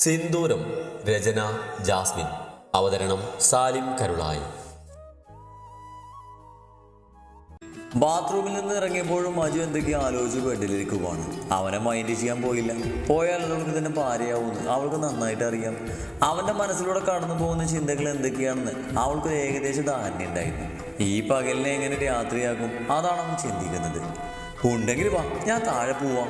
സിന്ദൂരം. രചന Jasmine. അവതരണം സാലിം കരുളായി. ബാത്റൂമിൽ നിന്ന് ഇറങ്ങിയപ്പോഴും മജു എന്തൊക്കെയോ ആലോചിച്ച് ബെഡിലിരിക്കുവാണ്. അവനെ മൈൻഡ് ചെയ്യാൻ പോയില്ല. പോയാൽ അവൾക്ക് തന്നെ ഭാര്യയാവുമെന്ന് അവൾക്ക് നന്നായിട്ട് അറിയാം. അവൻ്റെ മനസ്സിലൂടെ കടന്നു പോകുന്ന ചിന്തകൾ എന്തൊക്കെയാണെന്ന് അവൾക്ക് ഏകദേശ ധാരണയുണ്ടായിരുന്നു. ഈ പകലിനെ എങ്ങനെ രാത്രിയാക്കും അതാണ് അവൻ ചിന്തിക്കുന്നത്. ഉണ്ടെങ്കിൽ വാ, ഞാൻ താഴെ പോവാം.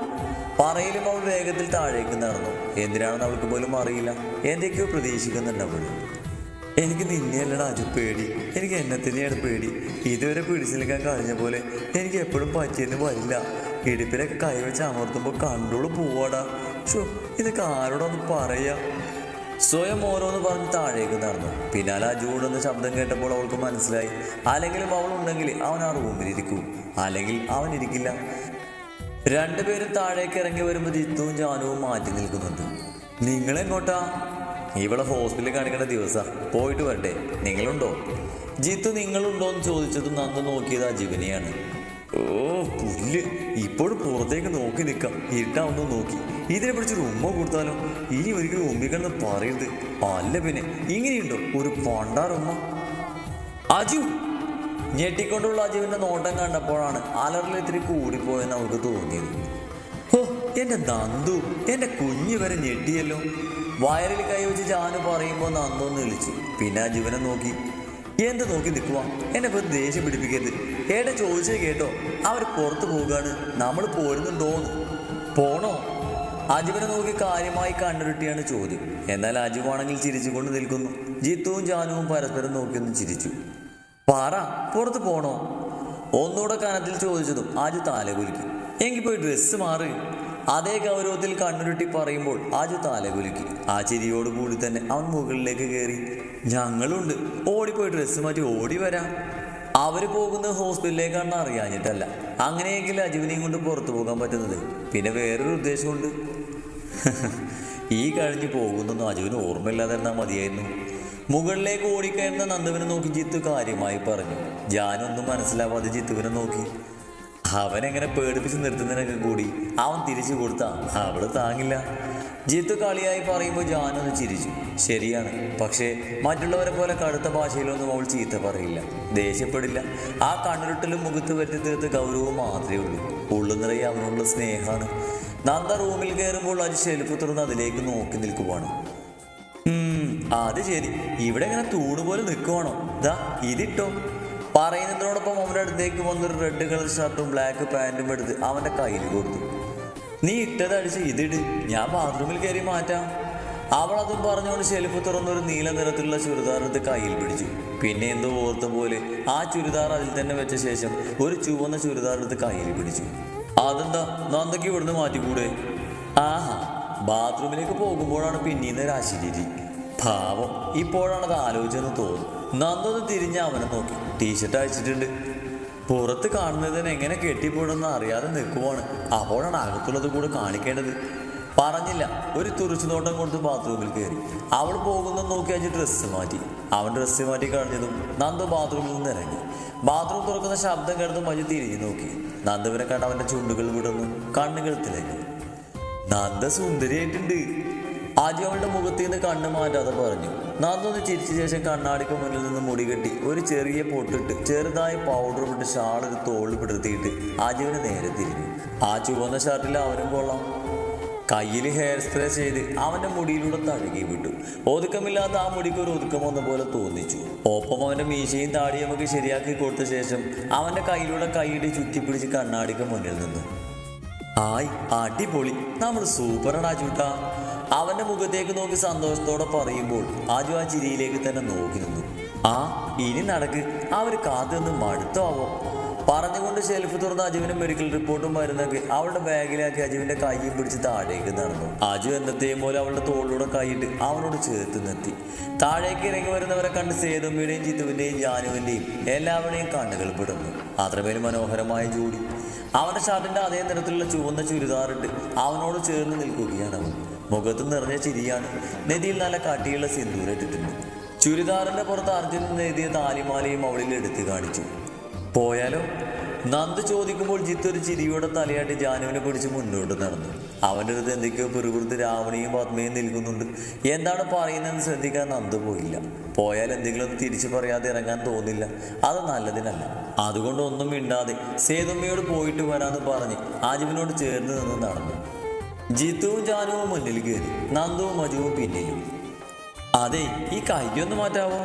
പറയിലും അവൾ വേഗത്തിൽ താഴേക്ക് നടന്നു. എന്തിനാണെന്ന് അവൾക്ക് പോലും അറിയില്ല. എന്തൊക്കെയോ പ്രതീക്ഷിക്കുന്നുണ്ട് അവൾ. എനിക്ക് നിന്നെയല്ലടാ അജു പേടി, എനിക്ക് എന്നെ തന്നെയാണ് പേടി. ഇതുവരെ പിടിച്ചു നിൽക്കാൻ കഴിഞ്ഞ പോലെ എനിക്ക് എപ്പോഴും പറ്റിയെന്ന് വരില്ല. ഇടുപ്പിലൊക്കെ കൈവച്ച് അമർത്തുമ്പോൾ കണ്ടോളൂ പോവാടാ. ഷോ, ഇതൊക്കെ ആരോടൊന്ന് പറയാ. സ്വയം ഓരോന്ന് പറഞ്ഞ് താഴേക്ക് നടന്നു. പിന്നാലെ അജുവോടൊന്ന് ശബ്ദം കേട്ടപ്പോൾ അവൾക്ക് മനസ്സിലായി, അല്ലെങ്കിലും അവൾ ഉണ്ടെങ്കിൽ അവൻ ആ റൂമിലിരിക്കൂ, അല്ലെങ്കിൽ അവൻ ഇരിക്കില്ല. രണ്ടുപേരും താഴേക്ക് ഇറങ്ങി വരുമ്പോൾ ജിത്തുവും ജാനുവും മാറ്റി നിൽക്കുന്നുണ്ട്. നിങ്ങളെങ്ങോട്ടാ? ഇവിടെ ഹോസ്പിറ്റലിൽ കാണിക്കേണ്ട ദിവസം, പോയിട്ട് വരട്ടെ. നിങ്ങളുണ്ടോ? ജിത്തു നിങ്ങളുണ്ടോ എന്ന് ചോദിച്ചതും നന്ന് നോക്കിയത് അജീവനെയാണ്. ഓ പുല്ല്, ഇപ്പോഴും പുറത്തേക്ക് നോക്കി നിൽക്കാം. ഇരുട്ടാവുന്നു നോക്കി ഇതിനെ പിടിച്ചൊരു ഉമ്മ കൊടുത്താലോ? ഇനി ഒരിക്കലും ഉമ്മിക്കണെന്ന് പറയരുത്. അല്ല പിന്നെ ഇങ്ങനെയുണ്ടോ ഒരു പണ്ടാറുമ്മ? അജു! ഞെട്ടിക്കൊണ്ടുള്ള അജുവിന്റെ നോട്ടം കണ്ടപ്പോഴാണ് അലറിൽ ഇത്തിരി കൂടിപ്പോയെന്ന് അവൾക്ക് തോന്നിയത്. ഓ എന്റെ നന്ദു, എന്റെ കുഞ്ഞു വരെ ഞെട്ടിയല്ലോ. വയറിൽ കൈവച്ച് ജാനു പറയുമ്പോൾ നന്ദു ഒന്ന് വിളിച്ചു. പിന്നെ അജുവിനെ നോക്കി. എന്ത് നോക്കി നിൽക്കുക? എന്നെ വെറുതെ ദേഷ്യം പിടിപ്പിക്കരുത്. ഏട്ടാ ചോദിച്ചേ കേട്ടോ, അവർ പുറത്തു പോവുകയാണ്, നമ്മൾ പോരുന്നുണ്ടോന്ന്. പോണോ? അജുവിനെ നോക്കി കാര്യമായി കണ്ണുരുട്ടിയാണ് ചോദ്യം. എന്നാൽ അജുവാണെങ്കിൽ ചിരിച്ചുകൊണ്ട് നിൽക്കുന്നു. ജിത്തുവും ജാനുവും പരസ്പരം നോക്കിയൊന്ന് ചിരിച്ചു. പറ, പുറത്ത് പോണോ? ഒന്നുകൂടെ കനത്തിൽ ചോദിച്ചതും അജു താലകുലുക്കി. എങ്കിൽ പോയി ഡ്രസ്സ് മാറ്. അതേ ഗൗരവത്തിൽ കണ്ണുരുട്ടി പറയുമ്പോൾ അജു താലകുലുക്കി. ആ ചിരിയോടുകൂടി തന്നെ അവൻ മുകളിലേക്ക് കയറി. ഞങ്ങളുണ്ട്, ഓടിപ്പോയി ഡ്രസ്സ് മാറ്റി ഓടി വരാം. അവർ പോകുന്നത് ഹോസ്പിറ്റലിലേക്കാണെന്ന് അറിയാഞ്ഞിട്ടല്ല. അങ്ങനെയെങ്കിൽ അജുവിനെയും കൊണ്ട് പുറത്തു പോകാൻ പറ്റുന്നത് പിന്നെ വേറൊരു ഉദ്ദേശമുണ്ട്. ഈ കഴിഞ്ഞ് പോകുന്നൊന്നും അജുവിന് ഓർമ്മയില്ലാതിരുന്നാൽ മതിയായിരുന്നു. മുകളിലേക്ക് ഓടിക്കയറുന്ന നന്ദുവിനെ നോക്കി ജിത്തു കാര്യമായി പറഞ്ഞു. ജാനൊന്നും മനസ്സിലാവാതെ ജിത്തുവിനെ നോക്കി. അവനെങ്ങനെ പേടിപ്പിച്ച് നിർത്തുന്നതിനൊക്കെ കൂടി അവൻ തിരിച്ചു കൊടുത്താ അവിടെ താങ്ങില്ല. ജിത്തു കളിയായി പറയുമ്പോൾ ജാനൊന്ന് ചിരിച്ചു. ശരിയാണ്, പക്ഷേ മറ്റുള്ളവരെ പോലെ കടുത്ത ഭാഷയിലൊന്നും അവൾ ചീത്ത പറയില്ല, ദേഷ്യപ്പെടില്ല. ആ കണ്ണുരുട്ടലും മുഖത്ത് വരുത്തി തീർത്ത ഗൗരവം മാത്രമേ ഉള്ളൂ. ഉള്ളു നിറയെ അവനുള്ള സ്നേഹമാണ്. നന്ദ റൂമിൽ കയറുമ്പോൾ അജു ഷെൽഫ് തുറന്ന് അതിലേക്ക് നോക്കി നിൽക്കുവാണ്. അത് ശരി, ഇവിടെ ഇങ്ങനെ തൂണുപോലെ നിൽക്കുവാണോ? ദാ ഇതിട്ടോ. പറയുന്നതിനോടൊപ്പം അവൻ്റെ അടുത്തേക്ക് വന്നൊരു റെഡ് കളർ ഷർട്ടും ബ്ലാക്ക് പാൻറ്റും എടുത്ത് അവൻ്റെ കയ്യിൽ കൊടുത്തു. നീ ഇട്ടതടിച്ച് ഇതിട്, ഞാൻ ബാത്റൂമിൽ കയറി മാറ്റാം. അവൾ അതും പറഞ്ഞുകൊണ്ട് ഷെൽഫ് തുറന്നൊരു നീല നിറത്തിലുള്ള ചുരിദാർ എടുത്ത് കയ്യിൽ പിടിച്ചു. പിന്നെ എന്തോ ഓർത്ത പോലെ ആ ചുരിദാർ അതിൽ തന്നെ വെച്ച ശേഷം ഒരു ചുവന്ന ചുരിദാർ എടുത്ത് കയ്യിൽ പിടിച്ചു. അതെന്താ, നന്ദയ്ക്ക് ഇവിടുന്ന് മാറ്റിക്കൂടെ? ആഹാ, ബാത്റൂമിലേക്ക് പോകുമ്പോഴാണ് പിന്നീന്ന് രാശിരീതി. ഭാവം, ഇപ്പോഴാണത് ആലോചിച്ചെന്ന് തോന്നുന്നു. നന്ദൊന്ന് തിരിഞ്ഞ് അവനെ നോക്കി. ടീഷർട്ട് അയച്ചിട്ടുണ്ട്. പുറത്ത് കാണുന്നതിന് എങ്ങനെ കെട്ടിപ്പോണെന്ന് അറിയാതെ നിൽക്കുവാണ്. അപ്പോഴാണ് അകത്തുള്ളത് കൂടെ കാണിക്കേണ്ടത്. പറഞ്ഞില്ല, ഒരു തുറിച്ചു നോട്ടം കൊടുത്ത് ബാത്റൂമിൽ കയറി. അവൾ പോകുന്നത് നോക്കി അജ് ഡ്രസ്സ് മാറ്റി. അവൻ ഡ്രസ്സ് മാറ്റി കഴിഞ്ഞതും നന്ദു ബാത്റൂമിൽ നിന്ന് ഇറങ്ങി. ബാത്റൂം തുറക്കുന്ന ശബ്ദം കേട്ടതും അജ് തിരിഞ്ഞു നോക്കി. നന്ദുവിനെ കണ്ട് അവൻ്റെ ചുണ്ടുകൾ വിടുന്നു, കണ്ണുകൾ തിളങ്ങി. നന്ദ സുന്ദരിയായിട്ടുണ്ട്. ആദ്യം അവളുടെ മുഖത്ത് നിന്ന് കണ്ണ് മാറ്റാതെ പറഞ്ഞു. നന്ദൊന്ന് ചിരിച്ച ശേഷം കണ്ണാടിക്ക് മുന്നിൽ നിന്ന് മുടി കെട്ടി ഒരു ചെറിയ പൊട്ടിട്ട് ചെറുതായി പൗഡർ ഇട്ട് ഷാളൊരു തോളിൽ പിടുത്തിയിട്ട് അജുവിന് നേരെ തിരിഞ്ഞു. ആ ചുവന്ന ഷർട്ടിൽ അവനും കൊള്ളാം. കയ്യിൽ ഹെയർ സ്പ്രേ ചെയ്ത് അവൻ്റെ മുടിയിലൂടെ തഴുകി വിട്ടു. ഒതുക്കമില്ലാത്ത ആ മുടിക്ക് ഒരു ഒതുക്കം വന്ന പോലെ തോന്നിച്ചു. ഒപ്പം അവൻ്റെ മീശയും താടിയും ഒക്കെ ശരിയാക്കി കൊടുത്ത ശേഷം അവൻ്റെ കയ്യിലൂടെ കൈയിടി ചുറ്റിപ്പിടിച്ച് കണ്ണാടിക്ക് മുന്നിൽ നിന്നു. ആയ് അടിപൊളി, നമ്മൾ സൂപ്പറാണ് അജുട്ടാ. അവൻ്റെ മുഖത്തേക്ക് നോക്കി സന്തോഷത്തോടെ പറയുമ്പോൾ അജു ആ ചിരിയിലേക്ക് തന്നെ നോക്കി നിന്നു. ആ ഇനി നടക്ക്, അവർ കാത്തു നിന്ന് മടുത്താവോ? പറഞ്ഞുകൊണ്ട് ഷെൽഫ് തുറന്ന് അജുവിൻ്റെ മെഡിക്കൽ റിപ്പോർട്ടും മരുന്നൊക്കെ അവളുടെ ബാഗിലാക്കി അജുവിൻ്റെ കൈയും പിടിച്ച് താഴേക്ക് നടന്നു. അജു എന്നത്തെയും പോലെ അവളുടെ തോളിലൂടെ കൈയിട്ട് അവനോട് ചേർത്ത് നിർത്തി. താഴേക്ക് ഇറങ്ങി വരുന്നവരെ കണ്ട് സേതുമ്മയുടെയും ജിത്തുവിൻ്റെയും ജാനുവിൻ്റെയും എല്ലാവരുടെയും കണ്ണുകൾ പിടന്നു. അത്രമേൽ മനോഹരമായ ജോഡി. അവൻ്റെ ഷർട്ടിൻ്റെ അതേ നിറത്തിലുള്ള ചുവന്ന ചുരിദാറിട്ട് അവനോട് ചേർന്ന് നിൽക്കുകയാണ് അവൻ. മുഖത്ത് നിറഞ്ഞ ചിരിയാണ്. നെതിയിൽ നല്ല കട്ടിയുള്ള സിന്ദൂരിട്ടിട്ടുണ്ട്. ചുരിദാറിൻ്റെ പുറത്ത് അർജുൻ എഴുതിയ താലിമാലയും അവളിൽ എടുത്ത് കാണിച്ചു. പോയാലോ? നന്ദ് ചോദിക്കുമ്പോൾ ജിത്ത് ഒരു ചിരിയോടെ തലയാട്ടി ജാനുവിനെ പിടിച്ച് മുന്നോട്ട് നടന്നു. അവൻ്റെ അടുത്ത് എന്തൊക്കെയോ പിറുപിറുത്ത് രാവണിയും പത്മയും നിൽക്കുന്നുണ്ട്. എന്താണ് പറയുന്നതെന്ന് ശ്രദ്ധിക്കാൻ നന്ദു പോയില്ല. പോയാൽ എന്തെങ്കിലും ഒന്ന് തിരിച്ചു പറയാതെ ഇറങ്ങാൻ തോന്നില്ല. അത് നല്ലതിനല്ല. അതുകൊണ്ട് ഒന്നും മിണ്ടാതെ സേതുമ്മയോട് പോയിട്ട് വരാമെന്ന് പറഞ്ഞ് ആജിമിനോട് ചേർന്ന് നിന്ന് നടന്നു. ജിത്തുവും ജാനുവും മുന്നിൽ കയറി, നന്ദുവും മജുവും പിന്നിലും. അതെ, ഈ കൈയൊന്ന് മാറ്റാവോ?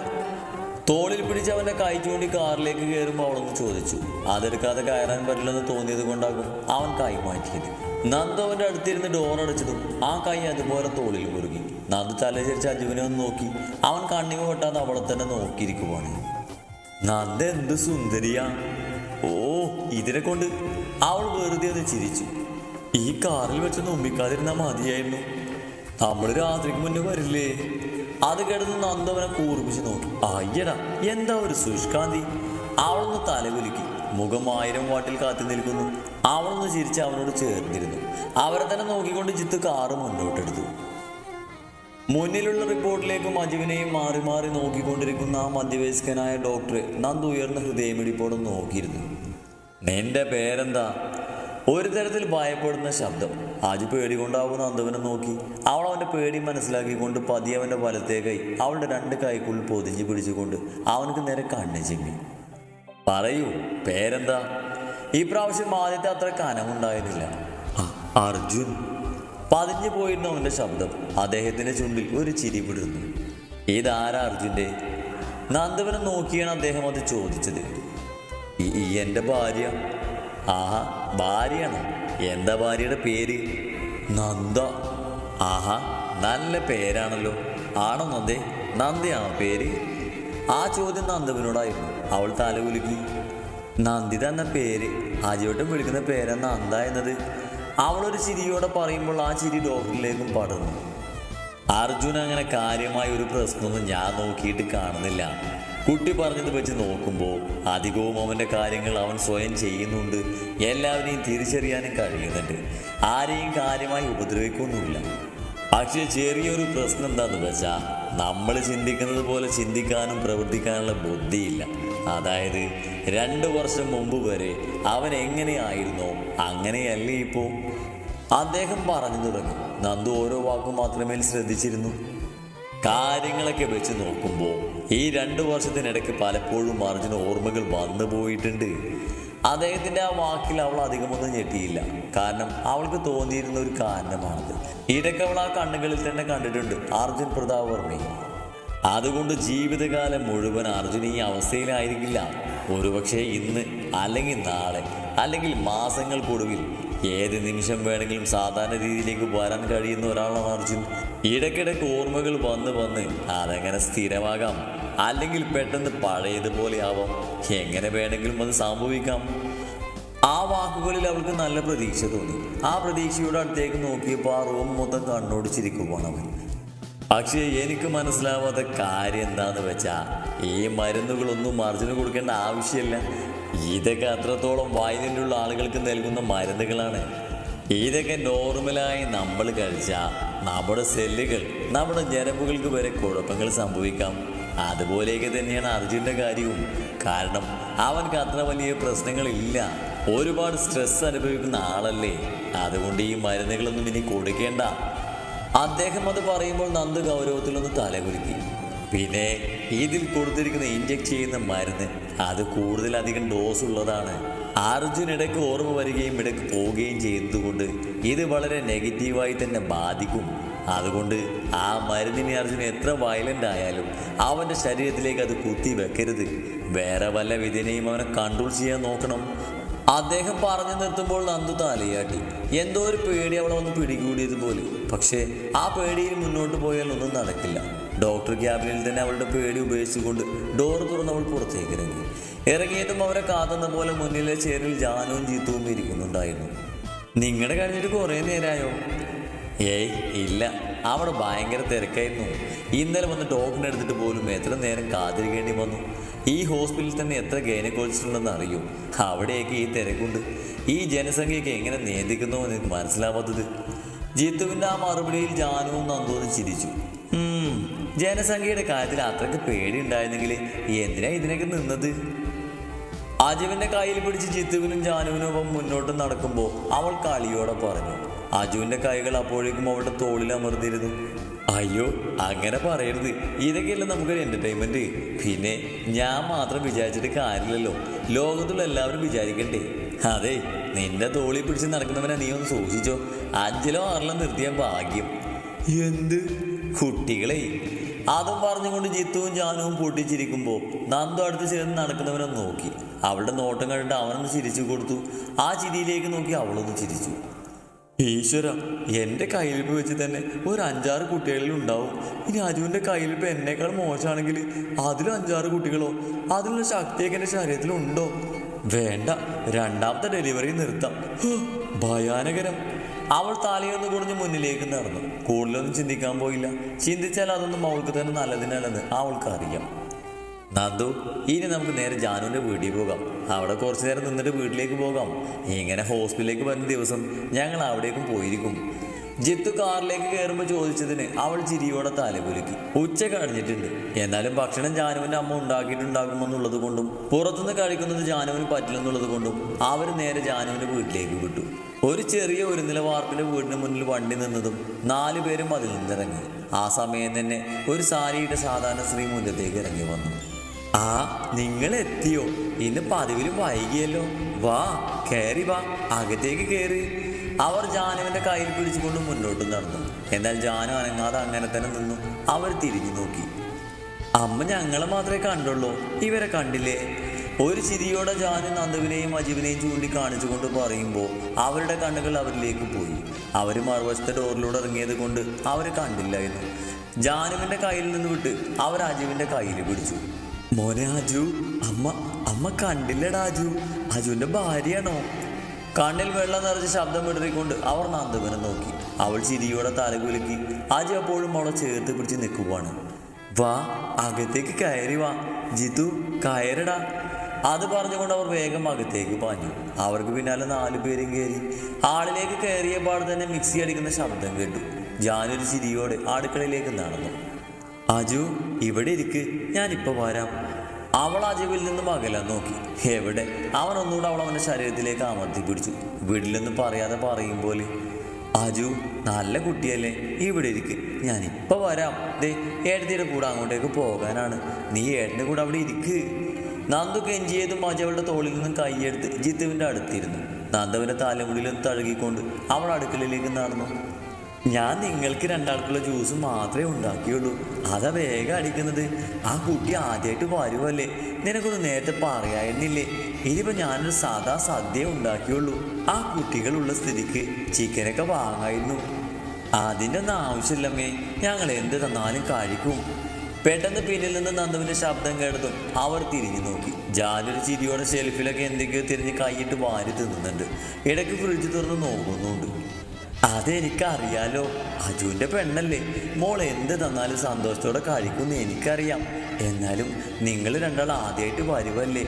തോളിൽ പിടിച്ച് അവൻ്റെ കൈ ചൂണ്ടി കാറിലേക്ക് കയറുമ്പോൾ അവളൊന്ന് ചോദിച്ചു. അതെടുക്കാതെ കയറാൻ പറ്റില്ലെന്ന് തോന്നിയത് കൊണ്ടാകും അവൻ കൈ മാറ്റിയത്. നന്ദു അവൻ്റെ അടുത്തിരുന്ന് ഡോർ അടച്ചതും ആ കൈ അതുപോലെ തോളിൽ മുറുകി. നന്ദു തലചരിച്ച് അജുവിനെ ഒന്ന് നോക്കി. അവൻ കണ്ണിമ വെട്ടാതെ അവളെ തന്നെ നോക്കിയിരിക്കുവാണ്. നന്ദ എന്ത് സുന്ദരിയാ! ഓ, ഇതിനെ കൊണ്ട് അവൾ വെറുതെ ഒന്ന് ചിരിച്ചു. ഈ കാറിൽ വെച്ച് നോമ്പിക്കാതിരുന്നാൽ മതിയായിരുന്നു. നമ്മൾ രാത്രിക്ക് മുന്നേ വരില്ലേ? അത് കേട്ടത് നന്ദു അവനെ കൂർപ്പിച്ച് നോക്കി. അയ്യടാ, എന്താ ഒരു ശുഷ്കാന്തി! അവളൊന്ന് തലകുലുക്കി. മുഖം 1000 വാട്ടിൽ കാത്തു നിൽക്കുന്നു. അവളൊന്ന് ചിരിച്ച് അവനോട് ചേർന്നിരുന്നു. അവരെ തന്നെ നോക്കിക്കൊണ്ട് ജിത്ത് കാറ് മുന്നോട്ടെടുത്തു. മുന്നിലുള്ള റിപ്പോർട്ടിലേക്ക് മജുവിനെയും മാറി മാറി നോക്കിക്കൊണ്ടിരിക്കുന്ന ആ മധ്യവയസ്കനായ ഡോക്ടറെ നന്ദു ഉയർന്ന ഹൃദയമിടിപ്പോടെ നോക്കിയിരുന്നു. നിന്റെ പേരെന്താ? ഒരു തരത്തിൽ ഭയപ്പെടുന്ന ശബ്ദം. ആജു പേടി കൊണ്ടാവും നന്ദുവിനെ നോക്കി. അവൾ അവൻ്റെ പേടി മനസ്സിലാക്കിക്കൊണ്ട് പതിയെ അവൻ്റെ വലത്തേ കൈ അവളുടെ 2 കൈക്കുള്ളിൽ പൊതിഞ്ഞ് പിടിച്ചുകൊണ്ട് അവനക്ക് നേരെ കണ്ണു ചിമ്മി. പറയൂ, പേരെന്താ? ഈ പ്രാവശ്യം ആദ്യത്തെ അത്ര കനമുണ്ടായിരുന്നില്ല. അർജുൻ. പതിഞ്ഞു പോയിരുന്നു അവൻ്റെ ശബ്ദം. അദ്ദേഹത്തിൻ്റെ ചുണ്ടിൽ ഒരു ചിരി വിടുന്നു. ഇതാരാ അർജുൻ്റെ? നന്ദുവിനെ നോക്കിയാണ് അദ്ദേഹം അത് ചോദിച്ചത്. എൻ്റെ ഭാര്യ. ആഹാ, ഭാര്യയാണോ? എന്താ ഭാര്യയുടെ പേര്? നന്ദ. ആഹാ, നല്ല പേരാണല്ലോ. ആണോ നന്ദേ? നന്ദയാണോ പേര്? ആ ചോദ്യം നന്ദുവിനോടായിരുന്നു. അവൾ തലകുലുക്കി. നന്ദിത എന്ന പേര്. ആജിയോട്ടം വിളിക്കുന്ന പേരാ നന്ദ എന്നത്. അവളൊരു ചിരിയോടെ പറയുമ്പോൾ ആ ചിരി ഡോക്ടറിലേക്കും പടർന്നു. അർജുൻ അങ്ങനെ കാര്യമായ ഒരു പ്രശ്നമൊന്നും ഞാൻ നോക്കിയിട്ട് കാണുന്നില്ല. കുട്ടി പറഞ്ഞത് വെച്ച് നോക്കുമ്പോൾ അധികവും അവൻ്റെ കാര്യങ്ങൾ അവൻ സ്വയം ചെയ്യുന്നുണ്ട്. എല്ലാവരെയും തിരിച്ചറിയാനും കഴിയുന്നുണ്ട്. ആരെയും കാര്യമായി ഉപദ്രവിക്കൊന്നുമില്ല. പക്ഷേ ചെറിയൊരു പ്രശ്നം എന്താണെന്ന് വെച്ചാൽ നമ്മൾ ചിന്തിക്കുന്നത് പോലെ ചിന്തിക്കാനും പ്രവർത്തിക്കാനുള്ള ബുദ്ധിയില്ല. അതായത് 2 വർഷം മുമ്പ് വരെ അവൻ എങ്ങനെയായിരുന്നോ അങ്ങനെയല്ലേ ഇപ്പോൾ. അദ്ദേഹം പറഞ്ഞു തുടങ്ങി. നന്ദു ഓരോ വാക്കും മാത്രമേ ശ്രദ്ധിച്ചിരുന്നു. കാര്യങ്ങളൊക്കെ വെച്ച് നോക്കുമ്പോൾ ഈ 2 വർഷത്തിനിടയ്ക്ക് പലപ്പോഴും അർജുന ഓർമ്മകൾ വന്നു പോയിട്ടുണ്ട്. അദ്ദേഹത്തിൻ്റെ ആ വാക്കിൽ അവൾ അധികമൊന്നും ഞെട്ടിയില്ല. കാരണം അവൾക്ക് തോന്നിയിരുന്ന ഒരു കാരണമാണത്. ഇടയ്ക്ക് അവൾ ആ കണ്ണുകളിൽ തന്നെ കണ്ടിട്ടുണ്ട് അർജുൻ പ്രതാപ് വർമ്മയെ. അതുകൊണ്ട് ജീവിതകാലം മുഴുവൻ അർജുൻ ഈ അവസ്ഥയിലായിരിക്കില്ല. ഒരുപക്ഷെ ഇന്ന്, അല്ലെങ്കിൽ നാളെ, അല്ലെങ്കിൽ മാസങ്ങൾക്കൊടുവിൽ ഏത് നിമിഷം വേണമെങ്കിലും സാധാരണ രീതിയിലേക്ക് വരാൻ കഴിയുന്ന ഒരാളാണ് അർജുൻ. ഇടയ്ക്കിടയ്ക്ക് ഓർമ്മകൾ വന്ന് അതങ്ങനെ സ്ഥിരമാകാം, അല്ലെങ്കിൽ പെട്ടെന്ന് പഴയതുപോലെ ആവാം. എങ്ങനെ വേണമെങ്കിലും അത് സംഭവിക്കാം. ആ വാക്കുകളിൽ അവൾക്ക് നല്ല പ്രതീക്ഷ തോന്നി. ആ പ്രതീക്ഷയുടെ അടുത്തേക്ക് നോക്കിയപ്പോൾ ആ റൂം മൊത്തം കണ്ണോടിച്ചിരിക്കുവാണ് അവൻ. പക്ഷേ എനിക്ക് മനസ്സിലാവാത്ത കാര്യം എന്താണെന്ന് വെച്ചാൽ ഈ മരുന്നുകളൊന്നും അർജുന് കൊടുക്കേണ്ട ആവശ്യമില്ല. ഇതൊക്കെ അത്രത്തോളം വയലിലുള്ള ആളുകൾക്ക് നൽകുന്ന മരുന്നുകളാണ്. ഇതൊക്കെ നോർമലായി നമ്മൾ കഴിച്ചാൽ നമ്മുടെ സെല്ലുകൾ, നമ്മുടെ ഞരമ്പുകൾക്ക് വരെ കുഴപ്പങ്ങൾ സംഭവിക്കാം. അതുപോലെയൊക്കെ തന്നെയാണ് അർജുൻ്റെ കാര്യവും. കാരണം അവൻക്ക് അത്ര വലിയ പ്രശ്നങ്ങളില്ല. ഒരുപാട് സ്ട്രെസ് അനുഭവിക്കുന്ന ആളല്ലേ. അതുകൊണ്ട് ഈ മരുന്നുകളൊന്നും ഇനി കൊടുക്കേണ്ട. അദ്ദേഹം അത് പറയുമ്പോൾ നന്ദു ഗൗരവത്തിലൊന്ന് തലകുലുക്കി. പിന്നെ ഇതിൽ കൊടുത്തിരിക്കുന്ന ഇഞ്ചക്ട് ചെയ്യുന്ന മരുന്ന് അത് കൂടുതലധികം ഡോസ് ഉള്ളതാണ്. അർജുൻ ഇടയ്ക്ക് ഓർമ്മ വരികയും ഇടയ്ക്ക് പോവുകയും ചെയ്യുന്നതുകൊണ്ട് ഇത് വളരെ നെഗറ്റീവായി തന്നെ ബാധിക്കും. അതുകൊണ്ട് ആ മരുന്നിനെ അർജുൻ എത്ര വയലൻ്റ് ആയാലും അവൻ്റെ ശരീരത്തിലേക്ക് അത് കുത്തി വെക്കരുത്. വേറെ വല്ല വിധേനയും അവനെ കൺട്രോൾ ചെയ്യാൻ നോക്കണം. അദ്ദേഹം പറഞ്ഞു നിർത്തുമ്പോൾ നന്ദു തലയാട്ടി. എന്തോ ഒരു പേടി അവളെ ഒന്ന് പിടികൂടിയതുപോലെ. പക്ഷേ ആ പേടിയിൽ മുന്നോട്ട് പോയാൽ ഒന്നും നടക്കില്ല. ഡോക്ടർ ക്യാബിനിൽ തന്നെ അവളുടെ പേടി ഉപേക്ഷിച്ചുകൊണ്ട് ഡോർ തുറന്ന് അവൾ പുറത്തേക്ക് ഇറങ്ങി. ഇറങ്ങിയതും അവരെ കാത്തുന്ന പോലെ മുന്നിലെ ചേരിൽ ജാനുവും ജീത്തുവും ഇരിക്കുന്നുണ്ടായിരുന്നു. നിങ്ങളുടെ കഴിഞ്ഞിട്ട് കുറേ നേരമായോ? ഏയ് ഇല്ല, അവിടെ ഭയങ്കര തിരക്കായിരുന്നു. ഇന്നലെ വന്ന് ടോക്കൺ എടുത്തിട്ട് പോലും എത്ര നേരം കാത്തിരിക്കേണ്ടി വന്നു. ഈ ഹോസ്പിറ്റലിൽ തന്നെ എത്ര ഗൈനക്കോളജിസ്റ്റ് ഉണ്ടെന്ന് അറിയൂ. അവിടെയൊക്കെ ഈ തിരക്കുണ്ട്. ഈ ജനസംഖ്യയൊക്കെ എങ്ങനെ നിയന്ത്രിക്കുന്നോ എനിക്ക് മനസ്സിലാവാത്തത്. ജിത്തുവിൻ്റെ ആ മറുപടിയിൽ ജാനുവും നന്ദുവും ചിരിച്ചു. ജനസംഖ്യയുടെ കാര്യത്തിൽ അത്രയ്ക്ക് പേടി ഉണ്ടായിരുന്നെങ്കിൽ എന്തിനാ ഇതിനൊക്കെ നിന്നത്? അജുവിൻ്റെ കയ്യിൽ പിടിച്ച് ജിത്തുവിനും ജാനുവിനൊപ്പം മുന്നോട്ട് നടക്കുമ്പോൾ അവൾ കളിയോടെ പറഞ്ഞു. അജുവിൻ്റെ കൈകൾ അപ്പോഴേക്കും അവളുടെ തോളിൽ അമർന്നിരുന്നു. അയ്യോ അങ്ങനെ പറയരുത്, ഇതൊക്കെയല്ലേ നമുക്കൊരു എൻ്റർടൈൻമെൻറ്റ്. പിന്നെ ഞാൻ മാത്രം വിചാരിച്ചിട്ട് കാര്യമില്ലല്ലോ, ലോകത്തുള്ള എല്ലാവരും വിചാരിക്കണ്ടേ. അതെ, നിന്റെ തോളി പിടിച്ച് നടക്കുന്നവനെ നീ ഒന്ന് സൂക്ഷിച്ചോ, 5ലോ 6ലോ നിർത്തിയ ഭാഗ്യം. എന്ത് കുട്ടികളെ? അതും പറഞ്ഞുകൊണ്ട് ജിത്തുവും ജാനുവും പൊട്ടിച്ചിരിക്കുമ്പോൾ നന്ദു അടുത്ത് ചേർന്ന് നടക്കുന്നവനെ നോക്കി. അവളുടെ നോട്ടം കണ്ടിട്ട് അവനൊന്ന് ചിരിച്ചു കൊടുത്തു. ആ ചിരിയിലേക്ക് നോക്കി അവളൊന്ന് ചിരിച്ചു. ഈശ്വര, എൻ്റെ കയ്യിലിപ്പ് വെച്ച് തന്നെ ഒരു 5-6 കുട്ടികളിൽ ഉണ്ടാവും. ഇനി അജുവിൻ്റെ കയ്യിലിപ്പ് എന്നേക്കാൾ മോശമാണെങ്കിൽ അതിലും 5-6 കുട്ടികളോ? അതിനുള്ള ശക്തിയൊക്കെ എൻ്റെ ശരീരത്തിലുണ്ടോ? വേണ്ട, 2ാമത്തെ ഡെലിവറി നിർത്താം. ഭയാനകരം. അവൾ തലയൊന്ന് കുറിഞ്ഞ് മുന്നിലേക്ക് നടന്നു. കൂടുതലൊന്നും ചിന്തിക്കാൻ പോയില്ല. ചിന്തിച്ചാൽ അതൊന്നും അവൾക്ക് തന്നെ നല്ലതിനല്ലെന്ന് അവൾക്ക് അറിയാം. നന്ദു, ഇനി നമുക്ക് നേരെ ജാനുവിൻ്റെ വീട്ടിൽ പോകാം. അവിടെ കുറച്ചു നേരം നിന്നിട്ട് വീട്ടിലേക്ക് പോകാം. ഇങ്ങനെ ഹോസ്പിറ്റലിലേക്ക് വരുന്ന ദിവസം ഞങ്ങൾ അവിടേക്കും പോയിരിക്കും. ജിത്തു കാറിലേക്ക് കയറുമ്പോൾ ചോദിച്ചതിന് അവൾ ചിരിയോടെ തലകുലുക്കി. ഉച്ച കഴിഞ്ഞിട്ടുണ്ട്, എന്നാലും ഭക്ഷണം ജാനുവിൻ്റെ അമ്മ ഉണ്ടാക്കിയിട്ടുണ്ടാകുമെന്നുള്ളത് കൊണ്ടും പുറത്തുനിന്ന് കഴിക്കുന്നത് ജാനുവിന് പറ്റില്ലെന്നുള്ളത് കൊണ്ടും അവർ നേരെ ജാനുവിൻ്റെ വീട്ടിലേക്ക് വിട്ടു. ഒരു ചെറിയ ഒരു നില വാർപ്പിൻ്റെ വീടിന് മുന്നിൽ വണ്ടി നിന്നതും 4 പേരും അതിൽ നിന്നിറങ്ങി. ആ സമയം തന്നെ ഒരു സാരിയുടെ സാധാരണ സ്ത്രീ മുന്നത്തേക്ക് ഇറങ്ങി വന്നു. ആ, നിങ്ങൾ എത്തിയോ? ഇന്ന് പതിവിലും വൈകിയല്ലോ. വാ, കയറി വാ, അകത്തേക്ക് കയറി. അവർ ജാനുവിൻ്റെ കയ്യിൽ പിടിച്ചുകൊണ്ട് മുന്നോട്ട് നടന്നു. എന്നാൽ ജാനു അനങ്ങാതെ അങ്ങനെ തന്നെ നിന്നു. അവർ തിരിഞ്ഞു നോക്കി. അമ്മ ഞങ്ങളെ മാത്രമേ കണ്ടുള്ളൂ, ഇവരെ കണ്ടില്ലേ? ഒരു ചിരിയോടെ ജാനു നന്ദുവിനെയും അജീവിനെയും ചൂണ്ടിക്കാണിച്ചുകൊണ്ട് പറയുമ്പോൾ അവരുടെ കണ്ണുകൾ അവരിലേക്ക് പോയി. അവർ മറുവശത്തെ ഡോറിലൂടെ ഇറങ്ങിയത് കൊണ്ട് അവർ കണ്ടില്ലായിരുന്നു. ജാനുവിൻ്റെ കയ്യിൽ നിന്ന് വിട്ട് അവർ അജുവിൻ്റെ കയ്യിൽ പിടിച്ചു. മോനെ അജു, അമ്മ കണ്ടില്ലടാ അജു. അജുവിൻ്റെ ഭാര്യയാണോ? കണ്ണിൽ വെള്ളം നിറച്ച് ശബ്ദം വിടറിക്കൊണ്ട് അവർ നന്ദുവിനെ നോക്കി. അവൾ ചിരിയോടെ തലകുലുക്കി. അജു അപ്പോഴും അവളെ ചേർത്ത് പിടിച്ച് നിൽക്കുവാണ്. വാ, അകത്തേക്ക് കയറി വാ. ജിത്തു, കയറടാ. അത് പറഞ്ഞുകൊണ്ട് അവർ വേഗം അകത്തേക്ക് പാഞ്ഞു. അവർക്ക് പിന്നാലെ 4 പേരും കയറി. ആളിലേക്ക് കയറിയ പാട് തന്നെ മിക്സി അടിക്കുന്ന ശബ്ദം കേട്ടു. ജാനൊരു ചിരിയോടെ അടുക്കളയിലേക്ക് നടന്നു. അജു, ഇവിടെ ഇരിക്ക്, ഞാനിപ്പോൾ വരാം. അവൾ അജുവിൽ നിന്നും അകലാൻ നോക്കി. എവിടെ? അവൻ ഒന്നുകൂടെ അവൻ്റെ ശരീരത്തിലേക്ക് അമർത്തി പിടിച്ചു. വീട്ടിലൊന്നും പറയാതെ പറയും പോലെ. അജു, നല്ല കുട്ടിയല്ലേ, ഇവിടെ ഇരിക്ക്, ഞാനിപ്പോൾ വരാം. ദേ, ഏട്ടത്തിയുടെ കൂടെ അങ്ങോട്ടേക്ക് പോകാനാണ്. നീ ഏട്ടൻ്റെ കൂടെ അവിടെ ഇരിക്ക്. നന്ദു കെഞ്ചിയതും അജു അവളുടെ തോളിൽ നിന്നും കൈയെടുത്ത് ജിത്തുവിൻ്റെ അടുത്തിരുന്നു. നന്ദുവിൻ്റെ തലമുടിയിലൊന്ന് തഴുകിക്കൊണ്ട് അവൾ അടുക്കളയിലേക്ക് നടന്നു. ഞാൻ നിങ്ങൾക്ക് 2 ആൾക്കുള്ള ജ്യൂസ് മാത്രമേ ഉണ്ടാക്കിയുള്ളൂ. അതാ വേഗം അടിക്കുന്നത്. ആ കുട്ടി ആദ്യമായിട്ട് വരുമല്ലേ, നിനക്കൊന്ന് നേരത്തെ പറയായിരുന്നില്ലേ? ഇതിപ്പോൾ ഞാനൊരു സാധാ സദ്യ ഉണ്ടാക്കിയുള്ളൂ. ആ കുട്ടികളുള്ള സ്ഥിതിക്ക് ചിക്കനൊക്കെ വാങ്ങായിരുന്നു. അതിൻ്റെ ഒന്നും ആവശ്യമില്ലമ്മേ, ഞങ്ങൾ എന്ത് തന്നാലും കഴിക്കും. പെട്ടെന്ന് പിന്നിൽ നിന്ന് നന്ദുവിൻ്റെ ശബ്ദം കേട്ടതും അവർ തിരിഞ്ഞു നോക്കി. ജാനൊരു ചിരിയോടെ ഷെൽഫിലൊക്കെ എന്തൊക്കെയോ തിരിഞ്ഞ് കൈയിട്ട് വാരി തിന്നുന്നുണ്ട്. ഇടയ്ക്ക് ഫ്രിഡ്ജ് തുറന്ന് നോക്കുന്നുണ്ട്. അതെനിക്കറിയാലോ, അജുവിൻ്റെ പെണ്ണല്ലേ, മോൾ എന്ത് തന്നാലും സന്തോഷത്തോടെ കഴിക്കുമെന്ന് എനിക്കറിയാം. എന്നാലും നിങ്ങൾ 2 ആൾ ആദ്യമായിട്ട് വരുമല്ലേ,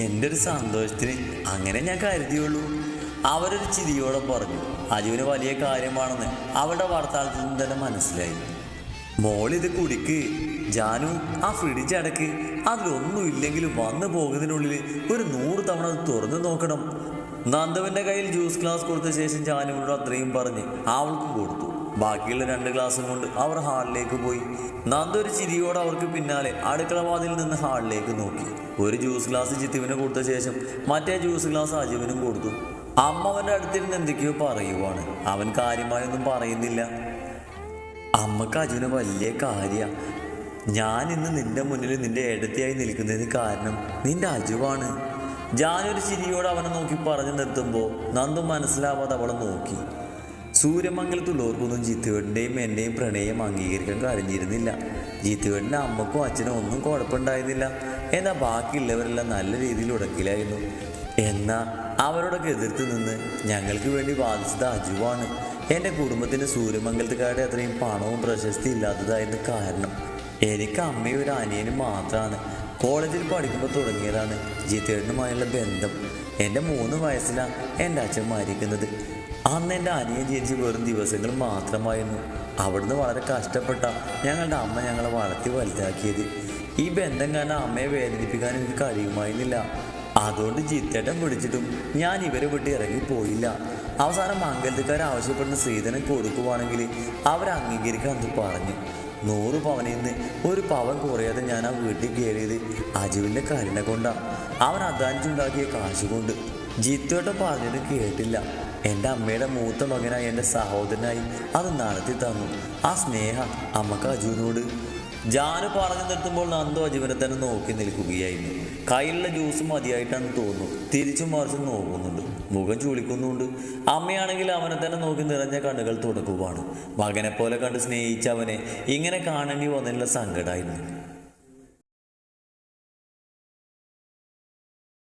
എൻ്റെ ഒരു സന്തോഷത്തിന് അങ്ങനെ ഞാൻ കരുതിയുള്ളൂ. അവരൊരു ചിരിയോടെ പറഞ്ഞു. അജുവിന് വലിയ കാര്യമാണെന്ന് അവരുടെ വാർത്താളത്തിൽ നിന്ന് തന്നെ മനസ്സിലായി. മോളിത് കുടിക്ക്. ജാനു, ആ ഫ്രിഡ്ജ് അടക്ക്. അതിലൊന്നും ഇല്ലെങ്കിലും വന്നു പോകുന്നതിനുള്ളിൽ ഒരു 100 തവണ അത് തുറന്നു നോക്കണം. നന്ദുവിൻ്റെ കയ്യിൽ ജ്യൂസ് ഗ്ലാസ് കൊടുത്ത ശേഷം ജാനുവിനോട് അത്രയും പറഞ്ഞ് അവൾക്കും കൊടുത്തു. ബാക്കിയുള്ള 2 ഗ്ലാസും കൊണ്ട് അവർ ഹാളിലേക്ക് പോയി. നന്ദു ഒരു ചിരിയോടെ അവർക്ക് പിന്നാലെ അടുക്കളവാതിൽ നിന്ന് ഹാളിലേക്ക് നോക്കി. ഒരു ജ്യൂസ് ഗ്ലാസ് ജിത്തുവിന് കൊടുത്ത ശേഷം മറ്റേ ജ്യൂസ് ഗ്ലാസ് അജുവിനും കൊടുത്തു. അമ്മ അവൻ്റെ അടുത്തിരുന്ന് എന്തൊക്കെയോ പറയുവാണ്. അവൻ കാര്യമായൊന്നും പറയുന്നില്ല. അമ്മക്ക് അജുവിന് വലിയ കാര്യമാണ്. ഞാൻ ഇന്ന് നിന്റെ മുന്നിൽ നിന്റെ ഏടത്തിയായി നിൽക്കുന്നതിന് കാരണം നിന്റെ അജുവാണ്. ജാനൊരു ചിരിയോടെ അവനെ നോക്കി പറഞ്ഞു നിർത്തുമ്പോൾ നന്ദു മനസ്സിലാവാതെ അവളെ നോക്കി. സൂര്യമംഗലത്തുള്ളവർക്കൊന്നും ജിത്തുവേട്ടൻ്റെയും എൻ്റെയും പ്രണയം അംഗീകരിക്കാൻ കഴിഞ്ഞിരുന്നില്ല. ജിത്തുവേട്ടൻ്റെ അമ്മക്കും അച്ഛനും ഒന്നും കുഴപ്പമുണ്ടായിരുന്നില്ല. എന്നാൽ ബാക്കിയുള്ളവരെല്ലാം നല്ല രീതിയിൽ ഉടക്കിലായിരുന്നു. എന്നാൽ അവരോടൊക്കെ എതിർത്ത് നിന്ന് ഞങ്ങൾക്ക് വേണ്ടി വാദിച്ചത് അജുവാണ്. എൻ്റെ കുടുംബത്തിൻ്റെ സൂര്യമംഗലത്തുകാരുടെ അത്രയും പണവും പ്രശസ്തി ഇല്ലാത്തതായിരുന്നു കാരണം. എനിക്ക് അമ്മയും ഒരു അനിയനും മാത്രമാണ്. കോളേജിൽ പഠിക്കുമ്പോൾ തുടങ്ങിയതാണ് ജിത്തേട്ടനുമായുള്ള ബന്ധം. എൻ്റെ 3 വയസ്സിലാണ് എൻ്റെ അച്ഛൻ മരിക്കുന്നത്. അന്ന് എൻ്റെ അനിയൻ ജനിച്ച് വെറും ദിവസങ്ങൾ മാത്രമായിരുന്നു. അവിടുന്ന് വളരെ കഷ്ടപ്പെട്ട ഞങ്ങളുടെ അമ്മ ഞങ്ങളെ വളർത്തി വലുതാക്കിയത്. ഈ ബന്ധം കാരണം അമ്മയെ വേദനിപ്പിക്കാൻ എനിക്ക് കഴിയുമായിരുന്നില്ല. അതുകൊണ്ട് ജിത്തേട്ടൻ വിളിച്ചിട്ടും ഞാൻ ഇവരെ വിട്ട് ഇറങ്ങിപ്പോയില്ല. അവസാനം മംഗലത്തുകാർ ആവശ്യപ്പെടുന്ന സ്ത്രീധനം കൊടുക്കുവാണെങ്കിൽ അവർ അംഗീകരിക്കാമെന്ന് പറഞ്ഞു. 100 പവനിൽ നിന്ന് 1 പവൻ കുറയാതെ ഞാൻ ആ വീട്ടിൽ കയറിയത് അജുവിൻ്റെ കരുണ കൊണ്ടാണ്. അവൻ അധ്വാനിച്ചുണ്ടാക്കിയ കാശ് കൊണ്ട്. ജിത്തുവേട്ടൻ പറഞ്ഞത് കേട്ടില്ല. എൻ്റെ അമ്മയുടെ മൂത്ത മകനായി എൻ്റെ സഹോദരനായി അത് നടത്തി തന്നു. ആ സ്നേഹ അമ്മക്ക് അജുവിനോട്. ജാനു പറഞ്ഞു നിർത്തുമ്പോൾ നന്ദു അജുവിനെ തന്നെ നോക്കി നിൽക്കുകയായിരുന്നു. കയ്യിലുള്ള ജ്യൂസ് മതിയായിട്ടാണ് തോന്നുന്നു. തിരിച്ചും മറിച്ചും നോക്കുന്നുണ്ട്, മുഖം ചുളിക്കുന്നുണ്ട്. അമ്മയാണെങ്കിൽ അവനെ തന്നെ നോക്കി നിറഞ്ഞ കണ്ണുകൾ തുടക്കുവാണ്. മകനെ പോലെ കണ്ട് സ്നേഹിച്ചവനെ ഇങ്ങനെ കാണേണ്ടി വന്നതിലുള്ള സങ്കടമായിരുന്നു.